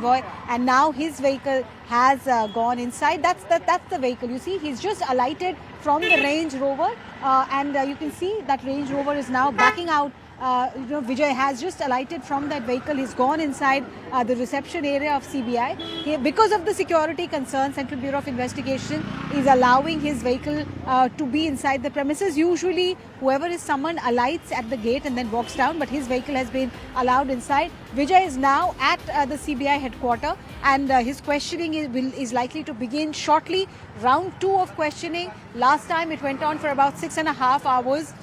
and now his vehicle has gone inside. That's the vehicle. You see, he's just alighted from the Range Rover, and you can see that Range Rover is now backing out. Vijay has just alighted from that vehicle. He's gone inside the reception area of CBI. Because of the security concerns, Central Bureau of Investigation is allowing his vehicle to be inside the premises. Usually, whoever is summoned alights at the gate and then walks down, but his vehicle has been allowed inside. Vijay is now at the CBI headquarters, and his questioning is likely to begin shortly. Round 2 of questioning. Last time it went on for about 6.5 hours.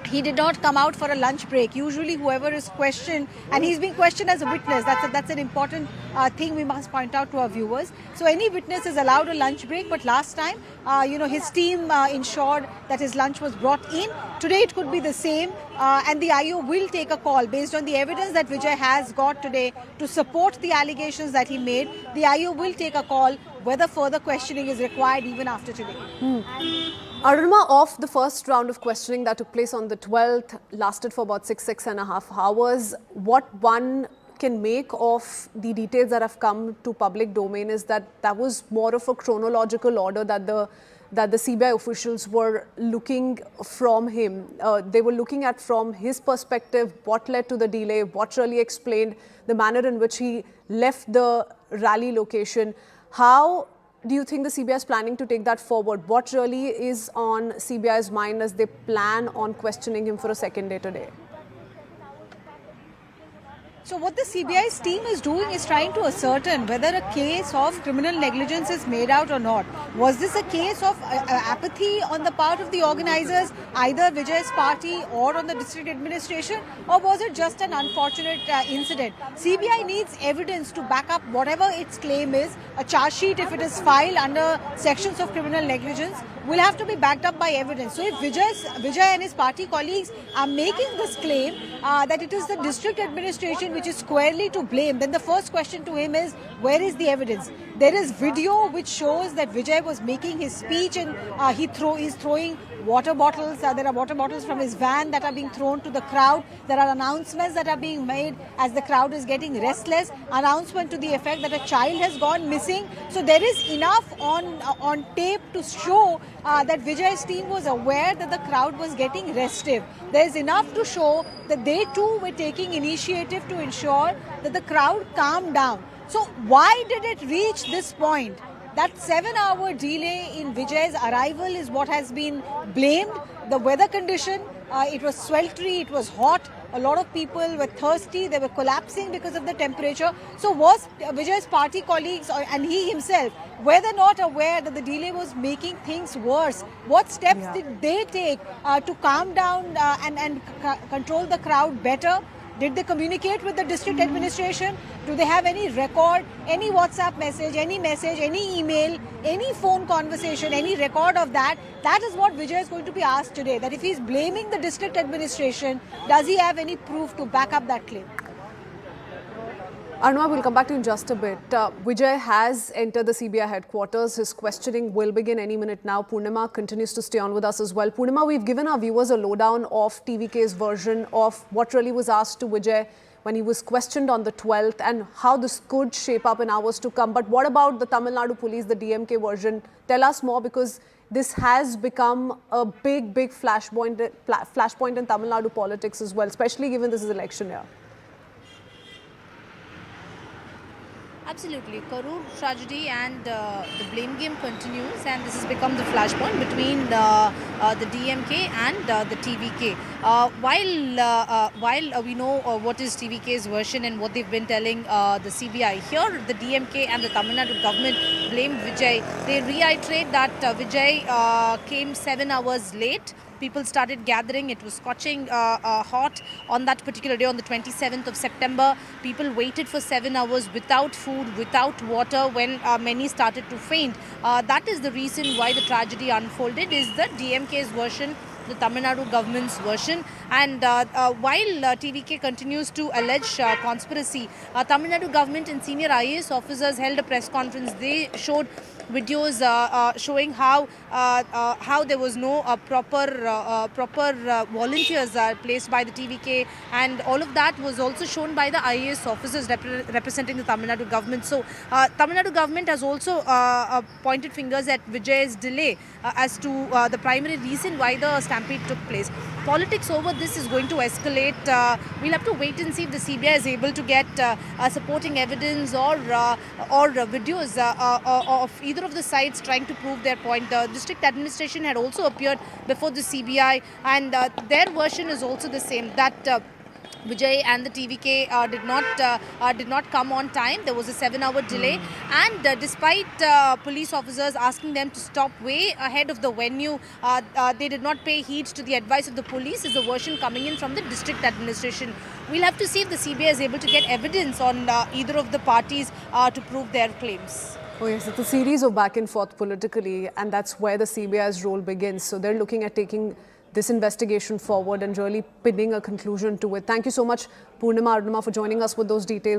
He did not come out for a lunch break. Usually whoever is questioned, and he's being questioned as a witness, that's an important thing we must point out to our viewers. So any witness is allowed a lunch break, but last time, his team ensured that his lunch was brought in. Today it could be the same, and the IO will take a call based on the evidence that Vijay has got today to support the allegations that he made. The IO will take a call whether further questioning is required even after today. Arunima, of the first round of questioning that took place on the 12th, lasted for about six and a half hours. What one can make of the details that have come to public domain is that was more of a chronological order that the CBI officials were looking from him. They were looking at from his perspective what led to the delay, what really explained the manner in which he left the rally location. How do you think the CBI is planning to take that forward? What really is on CBI's mind as they plan on questioning him for a second day today? So what the CBI's team is doing is trying to ascertain whether a case of criminal negligence is made out or not. Was this a case of apathy on the part of the organizers, either Vijay's party or on the district administration, or was it just an unfortunate incident? CBI needs evidence to back up whatever its claim is. A charge sheet, if it is filed under sections of criminal negligence, will have to be backed up by evidence. So if Vijay and his party colleagues are making this claim that it is the district administration which is squarely to blame, then the first question to him is, where is the evidence? There is video which shows that Vijay was making his speech and he's throwing water bottles. There are water bottles from his van that are being thrown to the crowd. There are announcements that are being made as the crowd is getting restless. Announcement to the effect that a child has gone missing. So there is enough on tape to show that Vijay's team was aware that the crowd was getting restive. There is enough to show that they too were taking initiative to ensure that the crowd calmed down. So why did it reach this point? That 7-hour delay in Vijay's arrival is what has been blamed. The weather condition, it was sweltering, it was hot. A lot of people were thirsty, they were collapsing because of the temperature. So was Vijay's party colleagues and he himself, were they not aware that the delay was making things worse? What steps did they take to calm down and control the crowd better? Did they communicate with the district administration? Do they have any record, any WhatsApp message, any email, any phone conversation, any record of that? That is what Vijay is going to be asked today. That if he is blaming the district administration, does he have any proof to back up that claim? Arunima, we'll come back to you in just a bit. Vijay has entered the CBI headquarters. His questioning will begin any minute now. Purnima continues to stay on with us as well. Purnima, we've given our viewers a lowdown of TVK's version of what really was asked to Vijay when he was questioned on the 12th and how this could shape up in hours to come. But what about the Tamil Nadu police, the DMK version? Tell us more, because this has become a big flashpoint in Tamil Nadu politics as well, especially given this is election year. Absolutely. Karur tragedy and the blame game continues, and this has become the flashpoint between the DMK and the TVK. While we know what is TVK's version and what they've been telling the CBI, here the DMK and the Tamil Nadu government blame Vijay. They reiterate that Vijay came 7 hours late. People started gathering. It was scorching hot on that particular day, on the 27th of September. People waited for 7 hours without food, without water, when many started to faint. That is the reason why the tragedy unfolded, is the DMK's version, the Tamil Nadu government's version. And while TVK continues to allege conspiracy, Tamil Nadu government and senior IAS officers held a press conference. They showed videos showing how there was no proper volunteers placed by the TVK, and all of that was also shown by the IAS officers representing the Tamil Nadu government. So Tamil Nadu government has also pointed fingers at Vijay's delay as to the primary reason why the stampede took place. Politics over this is going to escalate. We'll have to wait and see if the CBI is able to get supporting evidence or videos of either of the sides trying to prove their point. The district administration had also appeared before the CBI, and their version is also the same, that Vijay and the TVK did not come on time. There was a 7-hour delay, and despite police officers asking them to stop way ahead of the venue, they did not pay heed to the advice of the police. Is the version coming in from the district administration. We'll have to see if the CBI is able to get evidence on either of the parties to prove their claims. Oh yes, it's a series of back and forth politically, and that's where the CBI's role begins. So they're looking at taking this investigation forward and really pinning a conclusion to it. Thank you so much, Purnima Arunama, for joining us with those details.